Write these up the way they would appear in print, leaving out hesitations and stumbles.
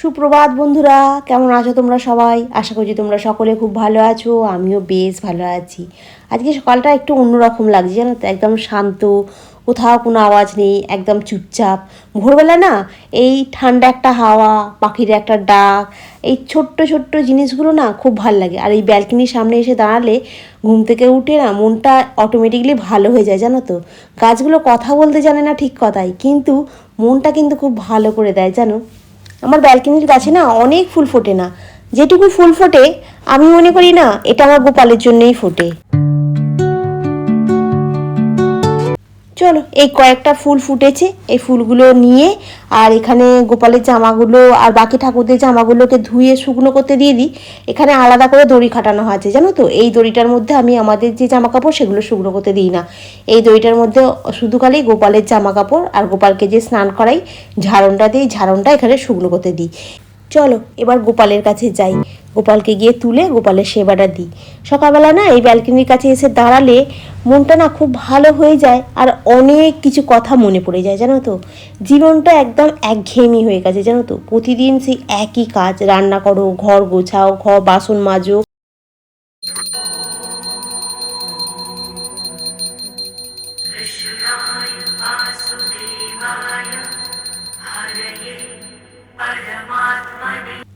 সুপ্রভাত বন্ধুরা, কেমন আছো তোমরা সবাই? আশা করছি তোমরা সকলে খুব ভালো আছো, আমিও বেশ ভালো আছি। আজকে সকালটা একটু অন্যরকম লাগছে জানো তো, একদম শান্ত, কোথাও কোনো আওয়াজ নেই, একদম চুপচাপ। ভোরবেলা না এই ঠান্ডা একটা হাওয়া, পাখির একটা ডাক, এই ছোট্ট ছোট্ট জিনিসগুলো না খুব ভালো লাগে। আর এই ব্যালকনির সামনে এসে দাঁড়ালে ঘুম থেকে উঠে না মনটা অটোমেটিকলি ভালো হয়ে যায় জানো তো। গাছগুলো কথা বলতে জানে না ঠিক কথাই, কিন্তু মনটা কিন্তু খুব ভালো করে দেয় জানো। আমার ব্যালকনির গাছে না অনেক ফুল ফোটে না, যেটুকু ফুল ফোটে আমি মনে করি না এটা আমার গোপালের জন্যই ফোটে। চলো, এই কয়েকটা ফুল ফুটেছে, এই ফুলগুলো নিয়ে আর এখানে গোপালের জামাগুলো আর বাকি ঠাকুরদের জামাগুলোকে ধুয়ে শুকনো করতে দিয়ে দিই। এখানে আলাদা করে দড়ি খাটানো আছে জানো তো, এই দড়িটার মধ্যে আমি আমাদের যে জামা কাপড় সেগুলো শুকনো করতে দিই না। এই দড়িটার মধ্যে শুধু খালি গোপালের জামা কাপড় আর গোপালকে যে স্নান করাই ঝাড়নটা দিই, ঝাড়নটা এখানে শুকনো করতে দিই। চলো এবার গোপালের কাছে যাই, গোপালকে গিয়ে তুলে গোপালের সেবাটা দিই। সকালবেলা না এই ব্যালকনির কাছে এসে দাঁড়ালে মনটা না খুব ভালো হয়ে যায়, আর অনেক কিছু কথা মনে পড়ে যায় জানো তো। জীবনটা একদম একঘেয়েমি হয়ে গেছে জানো তো, প্রতিদিন সেই একই কাজ, রান্না করো, ঘর গোছাও, ঘর বাসন মাজো।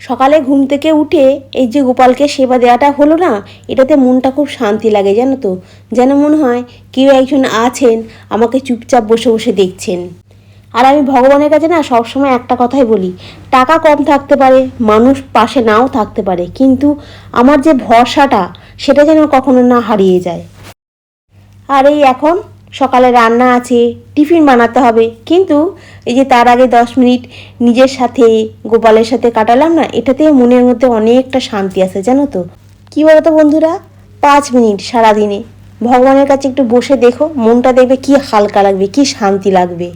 সকালে ঘুম থেকে উঠে এই যে গোপালকে সেবা দেওয়াটা হলো না, এটাতে মনটা খুব শান্তি লাগে জানো তো। যেন মনে হয় কেউ একজন আছেন, আমাকে চুপচাপ বসে বসে দেখছেন। আর আমি ভগবানের কাছে না সবসময় একটা কথাই বলি, টাকা কম থাকতে পারে, মানুষ পাশে নাও থাকতে পারে, কিন্তু আমার যে ভরসাটা সেটা যেন কখনো না হারিয়ে যায়। আর এই এখন সকালে রান্না আছে, টিফিন বানাতে হবে, কিন্তু এই যে তার আগে 10 মিনিট নিজের সাথে গোপালের সাথে কাটালাম না, এটাতেও মনের মধ্যে অনেকটা শান্তি আছে জানো তো। কী বলো তো বন্ধুরা, 5 মিনিট সারাদিনে ভগবানের কাছে একটু বসে দেখো, মনটা দেখবে কি হালকা লাগবে, কি শান্তি লাগবে।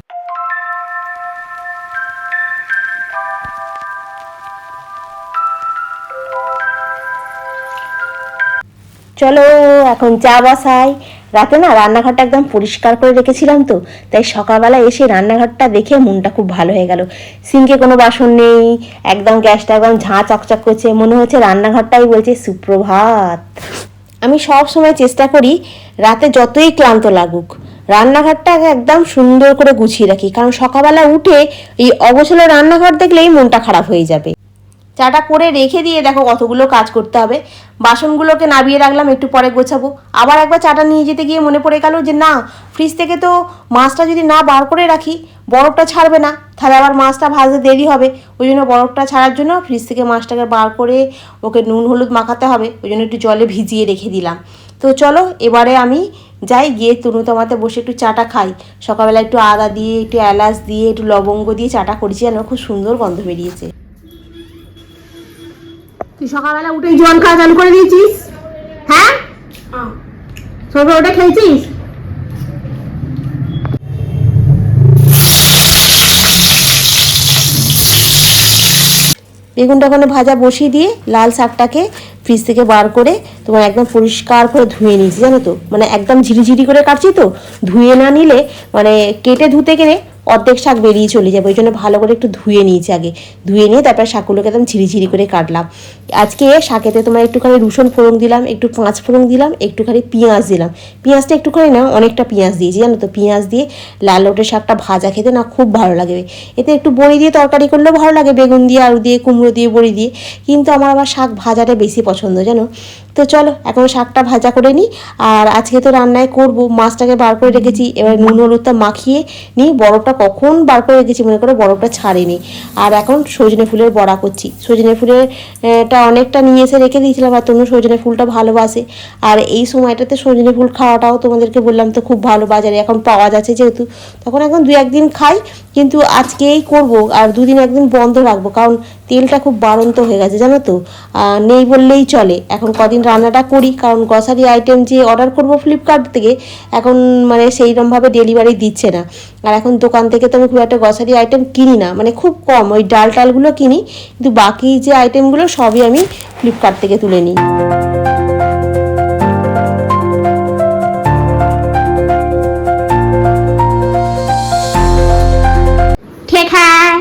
চলো এখন চা বসাই। রাতে না রান্নাঘরটা একদম পরিষ্কার করে রেখেছিলাম তো, তাই সকালবেলা এসে রান্নাঘরটা দেখে মনটা খুব ভালো হয়ে গেল। সিঙ্কে কোনো বাসন নেই, একদম গ্যাসটা একদম ঝাঁ চকচক করছে, মনে হচ্ছে রান্নাঘরটাই বলছে সুপ্রভাত। আমি সব সময় চেষ্টা করি রাতে যতই ক্লান্ত লাগুক রান্নাঘরটা একদম সুন্দর করে গুছিয়ে রাখি, কারণ সকালবেলা উঠে এই অগোছালো রান্নাঘর দেখলেই মনটা খারাপ হয়ে যাবে। চাটা করে রেখে দিয়ে দেখো কতগুলো কাজ করতে হবে। বাসনগুলোকে নামিয়ে রাখলাম, একটু পরে গোছাবো। আবার একবার চাটা নিয়ে যেতে গিয়ে মনে পড়ে গেল যে না, ফ্রিজ থেকে তো মাছটা যদি না বার করে রাখি বরফটা ছাড়বে না, তাহলে আবার মাছটা ভাজতে দেরি হবে। ওই জন্য বরফটা ছাড়ার জন্য ফ্রিজ থেকে মাছটাকে বার করে ওকে নুন হলুদ মাখাতে হবে, ওই জন্য একটু জলে ভিজিয়ে রেখে দিলাম। তো চলো এবারে আমি যাই, গিয়ে তনু তোমাতে বসে একটু চাটা খাই। সকালবেলা একটু আদা দিয়ে, একটু এলাচ দিয়ে, একটু লবঙ্গ দিয়ে চাটা করেছি, যেন খুব সুন্দর গন্ধ বেরিয়েছে। তুই সকালবেলা উঠে জল খাওয়া চালু করে দিয়েছিস? হ্যাঁ, সকালে ওটা খেয়েছিস? বেগুনটা ওখানে ভাজা বসিয়ে দিয়ে লাল শাকটাকে ফ্রিজ থেকে বার করে তোমার একদম পরিষ্কার করে ধুয়ে নিয়েছি জানো তো। মানে একদম ঝিরিঝিরি করে কাটছি তো, ধুয়ে না নিলে মানে কেটে ধুতে গেলে অর্ধেক শাক বেরিয়ে চলে যাবে, ওই জন্য ভালো করে একটু ধুয়ে নিয়েছি আগে। ধুয়ে নিয়ে তারপর শাকগুলোকে একদম ঝিরিঝিরি করে কাটলাম। আজকে শাকেতে তোমার একটুখানি রসুন ফোড়ন দিলাম, একটু 5 ফোড়ন দিলাম, একটুখানি পেঁয়াজ দিলাম। পেঁয়াজটা একটুখানি না অনেকটা পেঁয়াজ দিয়েছি জানো তো। পেঁয়াজ দিয়ে লাল লটে শাকটা ভাজা খেতে না খুব ভালো লাগবে। এতে একটু বড়ি দিয়ে তরকারি করলেও ভালো লাগে, বেগুন দিয়ে, আলু দিয়ে, কুমড়ো দিয়ে, বড়ি দিয়ে, কিন্তু আমার আবার শাক ভাজাটা বেশি পছন্দ জানো। তো চলো এখন শাকটা ভাজা করে নিই। আর আজকে তো রান্নায় করব, মাছটাকে বার করে রেখেছি, এবার নুন হলুদটা মাখিয়ে নিই। বরফটা কখন বার করে রেখেছি মনে করো, বরফটা ছাড়েনি। আর এখন সজনে ফুলের বড়া করছি। সজনে ফুলের টা অনেকটা নিয়ে এসে রেখে দিয়েছিলাম, আর তনু সজনে ফুলটা ভালোবাসে। আর এই সময়টাতে সজনে ফুল খাওয়াটাও তোমাদেরকে বললাম তো খুব ভালো, বাজারে এখন পাওয়া যাচ্ছে যেহেতু, তখন এখন 2-1 দিন খাই, কিন্তু আজকেই করব। আর 2-1 দিন বন্ধ রাখবো, কারণ তেলটা খুব বাড়ন্ত হয়ে গেছে জানো তো, নেই বললেই চলে। এখন কদিন রান্নাটা করি, কারণ গ্রসারি আইটেম যে অর্ডার করব ফ্লিপকার্ট থেকে, এখন মানে সেইরকমভাবে ডেলিভারি দিচ্ছে না। আর এখন দোকান থেকে তো আমি খুব একটা গ্রসারি আইটেম কিনি না, মানে খুব কম, ওই ডাল টালগুলো কিনি, কিন্তু বাকি যে আইটেমগুলো সবই আমি ফ্লিপকার্ট থেকে তুলে নিই। ঠিক হ্যাঁ,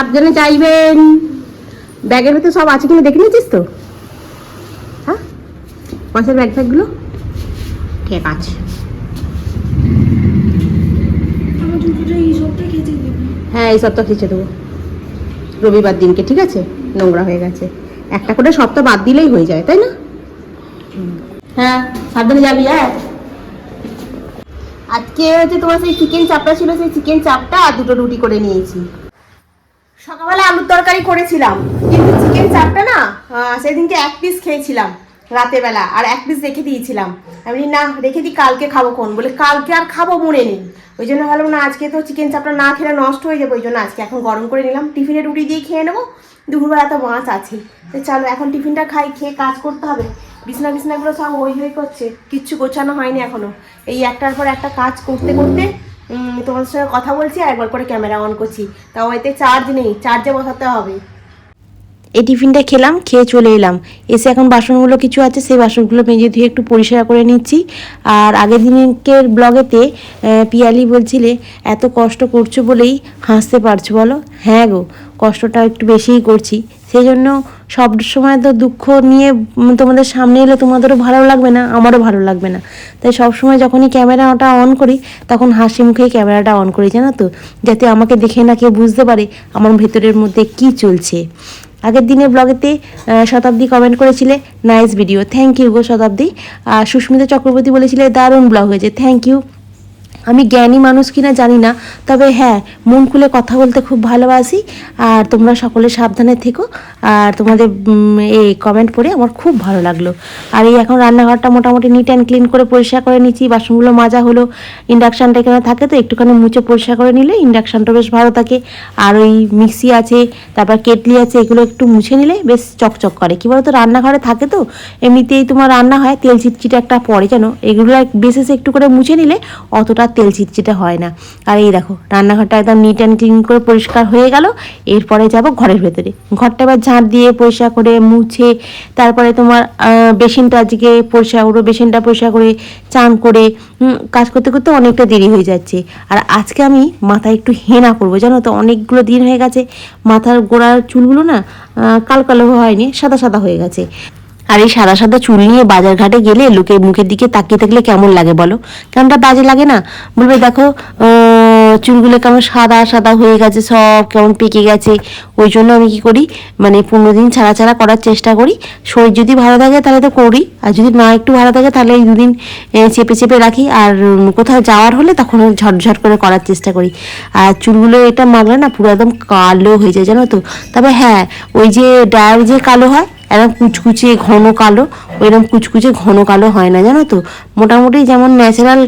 সাবধানে যাইবেন। ব্যাগের ভিতরে সব আছে কিনা দেখে নিয়েছিস তো? হ্যাঁ, মাছের ব্যাগ ফ্যাগগুলো ঠিক আছে। হ্যাঁ, এই সপ্তাহ খিচে দেবো রবিবার দিনকে, ঠিক আছে? নোংরা হয়ে গেছে, একটা করে সপ্তাহ বাদ দিলেই হয়ে যায়, তাই না? হ্যাঁ, সাবধানে যাবি। হ্যাঁ, আজকে হচ্ছে তোমার সেই চিকেন চাপটা ছিল, সেই চিকেন চাপটা আর দুটো রুটি করে নিয়েছি। সকালবেলা আলুর তরকারি করেছিলাম, কিন্তু চিকেন চাপটা না সেদিনকে 1 পিস খেয়েছিলাম রাতের বেলা, আর 1 পিস রেখে দিয়েছিলাম। আমি না রেখে দিই, কালকে খাবো। কোন বলে কালকে আর খাবো মনে নেই, ওই জন্য ভাবলাম না আজকে তো চিকেন চাপটা না খেলে নষ্ট হয়ে যাবে, ওই জন্য আজকে এখন গরম করে নিলাম, টিফিনে রুটি দিয়ে খেয়ে নেবো। দুপুরবেলা তো মাছ আছে, তো চলো এখন টিফিনটা খাই, খেয়ে কাজ করতে হবে। বিছনাগুলো সব হই করছে, কিচ্ছু গোছানো হয়নি এখনো। এই একটার পর একটা কাজ করতে করতে তোমাদের সঙ্গে কথা বলছি আর একবার করে ক্যামেরা অন করছি, তাও এতে চার্জ নেই, চার্জে বসাতে হবে। এই টিফিনটা খেলাম, খেয়ে চলে এলাম। এসে এখন বাসনগুলো কিছু আছে, সেই বাসনগুলো মেজে ধুয়ে একটু পরিষ্কার করে নিচ্ছি। আর আগের দিনের ব্লগেতে পিয়ালি বলছিলে এত কষ্ট করছো বলেই হাসতে পারছো, বলো? হ্যাঁ গো, কষ্টটা একটু বেশিই করছি, সেই জন্য সব সময় তো দুঃখ নিয়ে তোমাদের সামনে এলে তোমাদেরও ভালো লাগবে না, আমারও ভালো লাগবে না। তাই সবসময় যখনই ক্যামেরাটা অন করি তখন হাসি মুখেই ক্যামেরাটা অন করি, জানো তো, যাতে আমাকে দেখে না কেউ বুঝতে পারে আমার ভেতরের মধ্যে কি চলছে। আগের দিনের ব্লগেতে শতাব্দী কমেন্ট করেছিলে নাইস ভিডিও, থ্যাংক ইউ গো শতাব্দী। আর সুস্মিতা চক্রবর্তী বলেছিলে দারুণ ব্লগ হয়েছে, থ্যাংক ইউ। আমি জ্ঞানী মানুষ কিনা জানি না, তবে হ্যাঁ মন খুলে কথা বলতে খুব ভালোবাসি। আর তোমরা সকলে সাবধানে থেকো, আর তোমাদের এই কমেন্ট পড়ে আমার খুব ভালো লাগলো। আর এই এখন রান্নাঘরটা মোটামুটি নিট অ্যান্ড ক্লিন করে পরিষ্কার করে নিচ্ছি, বাসনগুলো মাজা হলো। ইন্ডাকশানটা এখানে থাকে তো একটুখানি মুছে পরিষ্কার করে নিলে ইন্ডাকশানটা বেশ ভালো থাকে। আর ওই মিক্সি আছে, তারপর কেটলি আছে, এগুলো একটু মুছে নিলে বেশ চকচক করে। কী বলতো, রান্নাঘরে থাকে তো এমনিতেই তোমার রান্না হয়, তেল চিটচিটে একটা পড়ে যেন, এগুলো বেশি একটু করে মুছে নিলে অতটা তেল চিটচিটে হয় না। আর এই দেখো রান্নাঘরটা একদম নিট অ্যান্ড ক্লিন করে পরিষ্কার হয়ে গেল। এরপরে যাব ঘরের ভেতরে, ঘরটা এবার ঝাঁট দিয়ে পরিষ্কার করে মুছে, তারপরে তোমার বেসিনটা আজকে পরিষ্কার করবো, বেসিনটা পরিষ্কার করে চান করে কাজ করতে করতে অনেকটা দেরি হয়ে যাচ্ছে। আর আজকে আমি মাথায় একটু হেনা করবো, জানো তো, অনেকগুলো দিন হয়ে গেছে মাথার গোড়ার চুলগুলো না কালো কালো হয়নি, সাদা সাদা হয়ে গেছে। আর এই সাদা সাদা চুল নিয়ে বাজার ঘাটে গেলে লোকের মুখের দিকে তাকিয়ে থাকলে কেমন লাগে বলো? কেমনটা বাজে লাগে না? বলবে দেখো চুলগুলো কেমন সাদা সাদা হয়ে গেছে, সব কেমন পেকে গেছে। ওই জন্য আমি কি করি, মানে 15 দিন ছাড়া ছাড়া করার চেষ্টা করি। শরীর যদি ভালো থাকে তাহলে তো করি, আর যদি না একটু ভালো থাকে তাহলে এই 2 দিন চেপে চেপে রাখি। আর কোথাও যাওয়ার হলে তখন ঝটঝট করে করার চেষ্টা করি। আর চুলগুলো এটা মাগলে না পুরো একদম কালো হয়ে যায়, জানো তো। তবে হ্যাঁ, ওই যে ডায়ার যে কালো হয় এরকম কুচকুচে ঘন কালো, ওইরকম কুচকুচে ঘন কালো হয় না, জানো তো। মোটামুটি যেমন ন্যাচারাল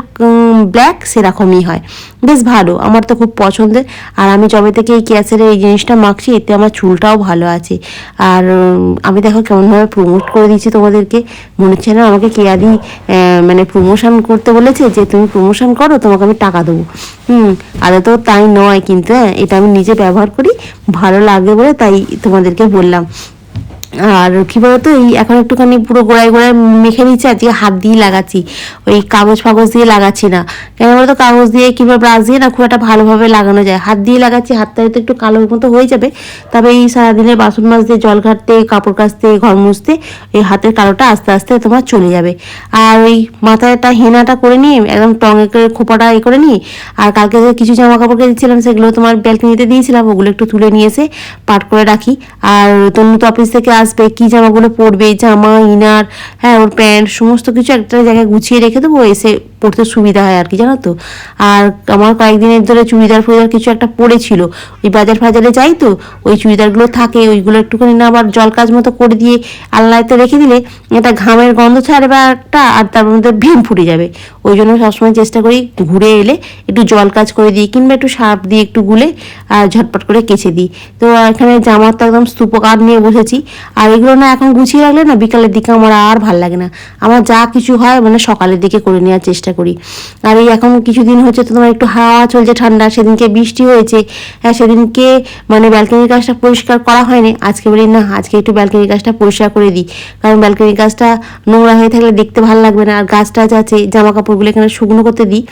ব্ল্যাক সেরকমই হয়, বেশ ভালো, আমার তো খুব পছন্দের। আর আমি যবে থেকে এই কেয়াসের এই জিনিসটা মাখছি, এতে আমার চুলটাও ভালো আছে। আর আমি দেখো কেমনভাবে প্রমোট করে দিচ্ছি তোমাদেরকে, মনে হচ্ছে না আমাকে কেয়াদি মানে প্রমোশন করতে বলেছে যে তুমি প্রমোশন করো, তোমাকে আমি টাকা দেবো। আরে তো তাই নয়, কিন্তু হ্যাঁ এটা আমি নিজে ব্যবহার করি, ভালো লাগে বলে তাই তোমাদেরকে বললাম। আর কী বলতো, এই এখন একটুখানি পুরো গোড়ায় গোড়ায় মেখে নিচ্ছি, আজকে হাত দিয়ে লাগাচ্ছি, ওই কাগজ ফাগজ দিয়ে লাগাচ্ছি না। কেন বলতো, কাগজ দিয়ে কিংবা ব্রাশ দিয়ে না খুব একটা ভালোভাবে লাগানো যায়, হাত দিয়ে লাগাচ্ছি, হাতটা হয়তো একটু কালোর মতো হয়ে যাবে। তবে এই সারাদিনের বাসন মাজতে, জল ঘাটতে, কাপড় কাচতে, ঘর মুছতে এই হাতের কালোটা আস্তে আস্তে তোমার চলে যাবে। আর ওই মাথায়টা হেনাটা করে নিয়ে একদম টঙে করে খোপাটা করে নিই। আর কালকে যে কিছু জামা কাপড় দিয়েছিলাম সেগুলো তোমার ব্যালকনিতে দিয়েছিলাম, ওগুলো একটু তুলে নিয়ে এসে পাট করে রাখি। আর তনু তো অফিস থেকে আসবে, কী জামাগুলো পরবে, জামা ইনার, হ্যাঁ ওর প্যান্ট সমস্ত কিছু একটা জায়গায় গুছিয়ে রেখে দেবো, এসে পড়তে সুবিধা হয় আর কি, জানো তো। আর আমার কয়েকদিনের ধরে চুড়িদার ফুড়িদার কিছু একটা পড়েছিল, ওই বাজার ফাজারে যাই তো ওই চুড়িদারগুলো থাকে, ওইগুলো একটুখানি না আবার জল কাজ মতো করে দিয়ে আলনাতে রেখে দিলে এটা ঘামের গন্ধ ছাড়বে একটা, আর তার মধ্যে ভিম ফুটে যাবে। ওই জন্য সবসময় চেষ্টা করি ঘুরে এলে একটু জল কাজ করে দিই, কিংবা একটু সার্ফ দিয়ে একটু গুলে আর ঝটপট করে কেচে দিই। তো এখানে জামার তো একদম স্তূপকার নিয়ে বসেছি। আর এগুলো না এখন গুছিয়ে রাখলে না বিকালের দিকে আমার আর ভাল লাগে না। আমার যা কিছু হয় মানে সকালের দিকে করে নেওয়ার চেষ্টা করি। আর এই এখন কিছুদিন হচ্ছে তো তোমার একটু হাওয়া চলছে ঠান্ডা, সেদিনকে বৃষ্টি হয়েছে, হ্যাঁ সেদিনকে মানে ব্যালকনির গাছটা পরিষ্কার করা হয়নি। আজকে বলি না আজকে একটু ব্যালকনির গাছটা পরিষ্কার করে দিই, কারণ ব্যালকনির গাছটা নোংরা হয়ে থাকলে দেখতে ভালো লাগবে না। আর গাছ টাছ আছে, জামা কাপড়গুলো এখানে শুকনো করতে দিই।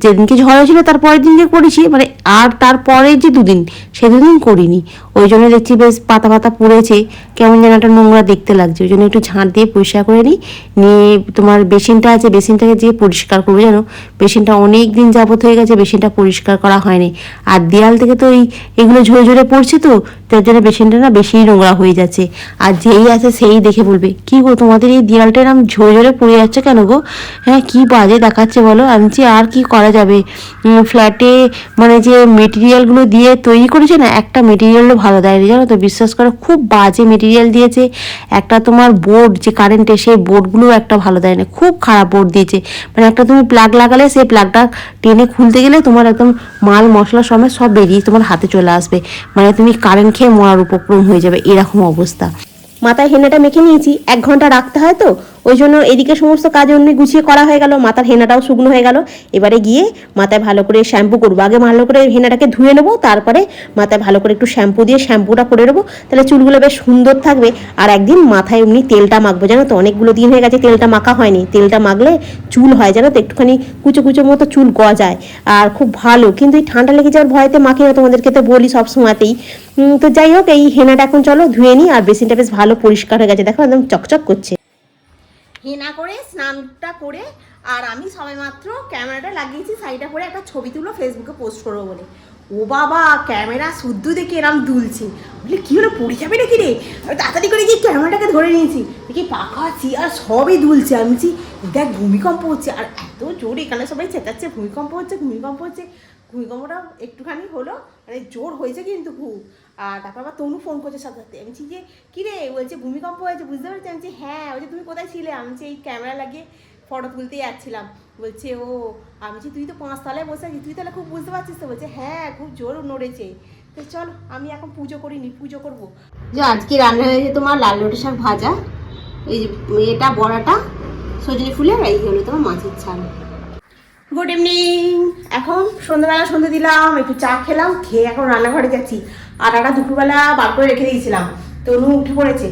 যেদিনকে ঝড় হয়েছিল তার পরের দিনকে করেছি, মানে আর তারপরে যে দুদিন সে দুদিন করিনি। ওই জন্য দেখছি বেশ পাতা পাতা পড়েছে, কেমন যেন একটা নোংরা দেখতে লাগছে। ওই জন্য একটু ঝাঁট দিয়ে পরিষ্কার করে নিই, নিয়ে তোমার বেসিনটা আছে বেসিনটাকে যেয়ে পরিষ্কার করবো। জানো বেসিনটা অনেক দিন যাবত হয়ে গেছে, বেসিনটা পরিষ্কার করা হয়নি। আর দেয়াল থেকে তো এগুলো ঝরে ঝরে পড়ছে, তো তার জন্য বেসিনটা না বেশি নোংরা হয়ে যাচ্ছে। আর যেই আছে সেই দেখে বলবে কি গো তোমাদের এই দেয়ালটা এরকম ঝরে ঝরে পড়ে যাচ্ছে কেন গো, হ্যাঁ কি বাজে দেখাচ্ছে বলো। আমি আর কি করা যাবে, ফ্ল্যাটে মানে যে মেটেরিয়ালগুলো দিয়ে তৈরি করেছে না, একটা মেটেরিয়ালও ভালো দেয়নি জানো তো, বিশ্বাস করো খুব বাজে মেটেরিয়াল দিয়েছে। একটা তোমার বোর্ড যে কারেন্টে সেই বোর্ডগুলো একটা ভালো দেয় না, খুব খারাপ বোর্ড দিয়েছে। মানে একটা তুমি প্লাগ লাগালে সেই প্লাগটা টেনে খুলতে গেলে তোমার একদম মাল মশলা সমেত সব বেরিয়ে তোমার হাতে চলে আসবে, মানে তুমি কারেন্ট খেয়ে মরার উপক্রম হয়ে যাবে এরকম অবস্থা। মাথায় হেনাটা মেখে নিয়েছি, 1 ঘন্টা রাখতে হয় তো ওই জন্য এদিকে সমস্ত কাজ অন্য গুছিয়ে করা হয়ে গেল, মাথার হেনাটাও শুকনো হয়ে গেল। এবারে গিয়ে মাথায় ভালো করে শ্যাম্পু করবো, আগে ভালো করে হেনাটাকে ধুয়ে নেবো, তারপরে মাথায় ভালো করে একটু শ্যাম্পু দিয়ে শ্যাম্পুটা করে নেবো, তাহলে চুলগুলো বেশ সুন্দর থাকবে। আর একদিন মাথায় এমনি তেলটা মাখবো, জানো তো অনেকগুলো দিন হয়ে গেছে তেলটা মাখা হয়নি। তেলটা মাখলে চুল হয় জানো তো, একটুখানি কুচো কুচো মতো চুল গজায় আর খুব ভালো। কিন্তু এই ঠান্ডা লেগে যাওয়ার ভয়তে মাখি না, তোমাদেরকে তো বলি সব সময়তেই। তো যাই হোক এই হেনাটা এখন চলো ধুয়ে নিই। আর বেসিনটা বেশ ভালো পরিষ্কার হয়ে গেছে, দেখো একদম চকচক করছে। হেনা করে স্নানটা করে আর আমি সবাই মাত্র ক্যামেরাটা লাগিয়েছি সাইডে করে একটা ছবি তুলো ফেসবুকে পোস্ট করবো বলে। ও বাবা ক্যামেরা শুদ্ধ দেখে এরম দুলছে, বলে কি হলো পড়ে যাবে নাকি রে। আমি তাড়াতাড়ি করে গিয়ে ক্যামেরাটাকে ধরে নিয়েছি, দেখি পাখা চেয়ার সবই দুলছে। আমি দেখ ভূমিকম্প হচ্ছে, আর এত জোর এখানে সবাই চেঁচাচ্ছে ভূমিকম্প হচ্ছে ভূমিকম্প হচ্ছে। ভূমিকম্পটা একটুখানি হলো, মানে জোর হয়েছে কিন্তু খুব। আর তারপর আবার তনু ফোন করছে সাথে সাথে। আমি যে কী রে, বলছে ভূমিকম্প হয়েছে বুঝতে পারছি। আমি হ্যাঁ। বলছে তুমি কোথায় ছিলে? আমি এই ক্যামেরা লাগিয়ে ফটো তুলতেই যাচ্ছিলাম। বলছে ও, আমি তুই তো 5 তলায় বসে আছিস, তুই তাহলে খুব বুঝতে পারছিস তো? বলছে হ্যাঁ খুব জোর নড়েছে। তো চলো আমি এখন পুজো করিনি, পুজো করবো। যে আজকে রান্না হয়েছে তোমার লাল লটে শাক ভাজা, এই যে এটা বড়াটা সজনে ফুলের, এই হলো তোমার মাছের ঝাল। Good evening. এখন সন্ধ্যাবেলা সন্ধ্যে দিলাম, একটু চা খেলাম, খেয়ে এখন রান্নাঘরে যাচ্ছি। আটাটা দুপুরবেলা বার করে রেখে দিয়েছিলাম, তনু উঠে পড়েছে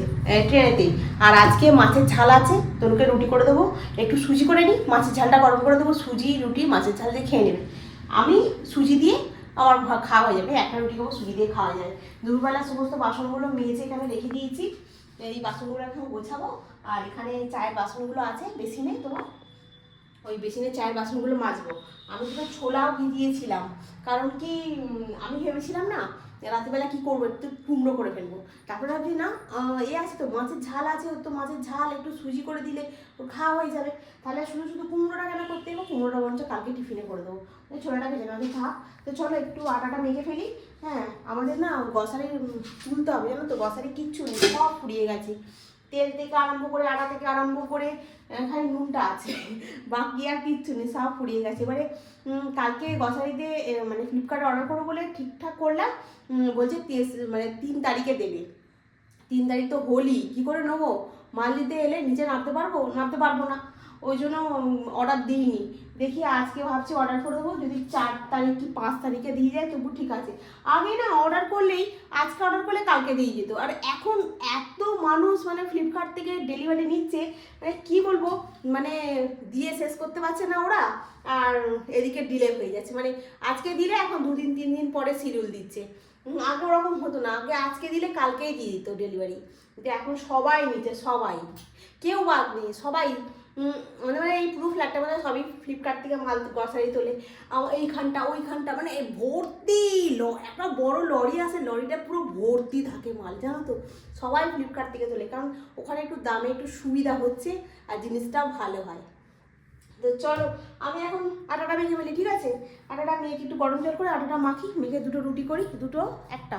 ট্রেনেতেই। আর আজকে মাছের ঝাল আছে, তনুকে রুটি করে দেবো, একটু সুজি করে নিই, মাছের ঝালটা গরম করে দেবো, সুজি রুটি মাছের ঝাল দিয়ে খেয়ে নেবে। আমি সুজি দিয়ে আমার খাওয়া হয়ে যাবে, একটা রুটি খাবো সুজি দিয়ে খাওয়া যায়। দুপুরবেলা সমস্ত বাসনগুলো মেজে এখানে রেখে দিয়েছি, এই বাসনগুলো এখন গোছাবো। আর এখানে চায়ের বাসনগুলো আছে বেসিনে, তোমার ওই বেসিনে চায়ের বাসনগুলো মাজবো। আমি তো ছোলাও ভিজিয়েছিলাম, কারণ কি আমি ভেবেছিলাম না রাত্রিবেলা কি করবো, একটু কুমড়ো করে ফেলবো। তারপরে ভাবছি না এ আছে তো মাছের ঝাল আছে, ওর তো মাছের ঝাল একটু সুজি করে দিলে ওর খাওয়া হয়ে যাবে। তাহলে শুধু শুধু কুমড়োটা কেন করতে হবে, কুমড়োটা বরঞ্চ কালকে টিফিনে করে দেবো। ছোলাটা ভেজে নেবে থাক। তো চলো একটু আটাটা মেখে ফেলি। হ্যাঁ আমাদের না গ্রসারি তুলতে হবে জানো তো, গ্রসারি কিচ্ছু নেই, সব ফুরিয়ে গেছে। তেল থেকে আরম্ভ করে আটা থেকে আরম্ভ করে খালি নুনটা আছে, বাকি আর কিচ্ছু নেই, সব ফুরিয়ে গেছে। এবারে কালকে গ্রসারিতে মানে ফ্লিপকার্টে অর্ডার করবো বলে ঠিকঠাক করলাম, বলছে 3 তারিখে দেবে। 3 তারিখ তো হোলি, কী করে নেবো? মাল দিতে এলে নিচে নামতে পারবো না, ওই জন্য অর্ডার দিইনি। দেখি আজকে ভাবছি অর্ডার করে দেবো, যদি 4 তারিখ কি 5 তারিখে দিয়ে যায় তবু ঠিক আছে। আগে না অর্ডার করলেই আজকে অর্ডার করলে কালকে দিয়ে যেত, আর এখন এত মানুষ মানে ফ্লিপকার্ট থেকে ডেলিভারি নিচ্ছে, মানে কী বলবো, মানে দিয়ে শেষ করতে পারছে না ওরা, আর এদিকে ডিলে হয়ে যাচ্ছে। মানে আজকে দিলে এখন 2 দিন 3 দিন পরে শিডিউল দিচ্ছে। আগে ওরকম হতো না, আগে আজকে দিলে কালকেই দিয়ে দিত ডেলিভারি। কিন্তু এখন সবাই নিচ্ছে, সবাই, কেউ বাদ নেই, সবাই। মানে এই পুরো ফ্ল্যাটটা মানে সবই ফ্লিপকার্ট থেকে মাল গ্রসারি তোলে। এইখানটা ওইখানটা মানে ভর্তি, একটা বড় লরি আসে, লরিটা পুরো ভর্তি থাকে মাল জানো তো। সবাই ফ্লিপকার্ট থেকে তোলে, কারণ ওখানে একটু দামে একটু সুবিধা হচ্ছে আর জিনিসটাও ভালো হয়। তো চলো আমি এখন আটাটা মেখে ফেলি, ঠিক আছে? আটাটা মেখে একটু গরম জল করে আটাটা মাখি, মেখে 2টো রুটি করি, 2টো একটা।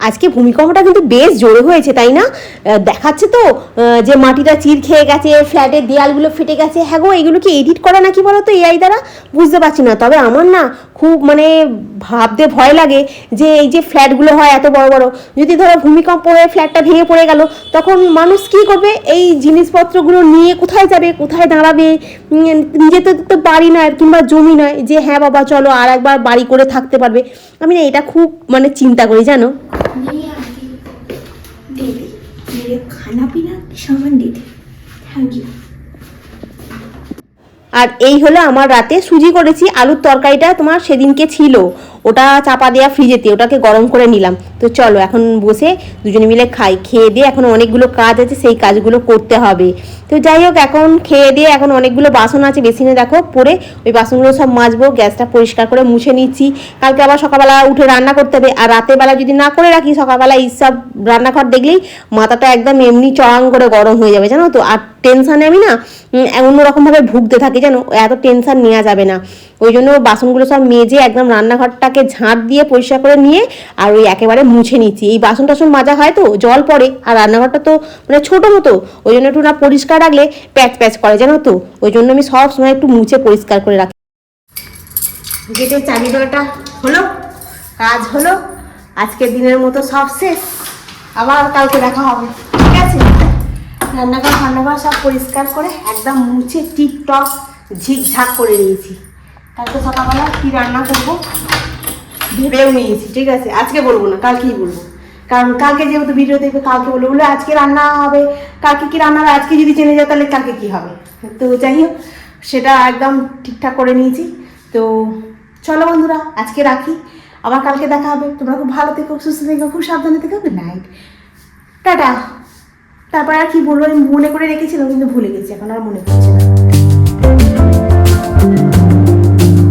আজকে ভূমিকম্পটা কিন্তু বেশ জোরে হয়েছে, তাই না? দেখাচ্ছে তো যে মাটিটা চির খেয়ে গেছে, ফ্ল্যাটের দেয়ালগুলো ফেটে গেছে। হ্যাঁ গো, এগুলো কি এডিট করা নাকি বলো তো এআই দ্বারা? বুঝতে পারছি না। তবে আমার না খুব মানে ভাবতে ভয় লাগে যে এই যে ফ্ল্যাটগুলো হয় এত বড় বড়, যদি ধরো ভূমিকম্প হয়ে ফ্ল্যাটটা ভেঙে পড়ে গেল, তখন মানুষ কি করবে? এই জিনিসপত্রগুলো নিয়ে কোথায় যাবে, কোথায় দাঁড়াবে? নিজেদের তো বাড়ি নয় কিংবা জমি নয় যে হ্যাঁ বাবা চলো আর একবার বাড়ি করে থাকতে পারবে। আমি না এটা খুব মানে চিন্তা করি, জানো। खाना पीना सामान दे दे। Thank you. আর এই হলো আমার রাতে সুজি করেছি। আলুর তরকারিটা তোমার সেদিনকে ছিল, ওটা চাপা দেওয়া ফ্রিজেতে, ওটাকে গরম করে নিলাম। তো চলো এখন বসে দুজনে মিলে খাই। খেয়ে দিয়ে এখন অনেকগুলো কাজ আছে, সেই কাজগুলো করতে হবে। তো যাই হোক, এখন খেয়ে দিয়ে এখন অনেকগুলো বাসন আছে বেসিনে দেখো পড়ে, ওই বাসনগুলো সব মাজবো। গ্যাসটা পরিষ্কার করে মুছে নিচ্ছি, কালকে আবার সকালবেলা উঠে রান্না করতে হবে। আর রাতের বেলা যদি না করে রাখি, সকালবেলা এইসব রান্নাঘর দেখলেই মাথাটা একদম এমনি চড়াং করে গরম হয়ে যাবে, জানো তো। আর টেনশানে আমি না অন্যরকমভাবে ভুগতে থাকি, জানো। এত টেনশন নেওয়া যাবে না। ওই জন্য বাসনগুলো সব মেজে একদম রান্নাঘরটাকে ঝাঁট দিয়ে পরিষ্কার করে নিয়ে আর ওই একেবারে মুছে নিচ্ছি। এই বাসন টাসন মাজা হয় তো জল পড়ে, আর রান্নাঘরটা তো মানে ছোটো মতো, ওই জন্য একটু না পরিষ্কার রাখলে প্যাচ প্যাচ করে, জানো তো। ওই জন্য আমি সব সময় একটু মুছে পরিষ্কার করে রাখি। গেটের চাবি দেওয়াটা হলো, কাজ হলো। আজকের দিনের মতো সব শেষ, আবার কালকে দেখা হবে, ঠিক আছে। রান্নাঘর সব পরিষ্কার করে একদম মুছে টিপটপ ঝিকঝাক করে নিয়েছি। কালকে সকালবেলা কী রান্না করবো ভেবেও নিয়েছি, ঠিক আছে। আজকে বলবো না, কালকেই বলবো, কারণ কালকে যেহেতু ভিডিও দেখবে কালকে বলবো, বলে আজকে রান্না হবে, কালকে কি রান্না হবে, আজকে যদি জেনে যায় তাহলে কালকে কী হবে। তো যাই হোক, সেটা একদম ঠিকঠাক করে নিয়েছি। তো চলো বন্ধুরা, আজকে রাখি, আবার কালকে দেখা হবে। তোমরা খুব ভালো থেকো, সুস্থ থেকো, খুব সাবধানে থেকো। Good night, tata. তারপর আর কি বলবো, আমি মনে করে রেখেছিলাম কিন্তু ভুলে গেছি, এখন আর মনে পড়ছে না।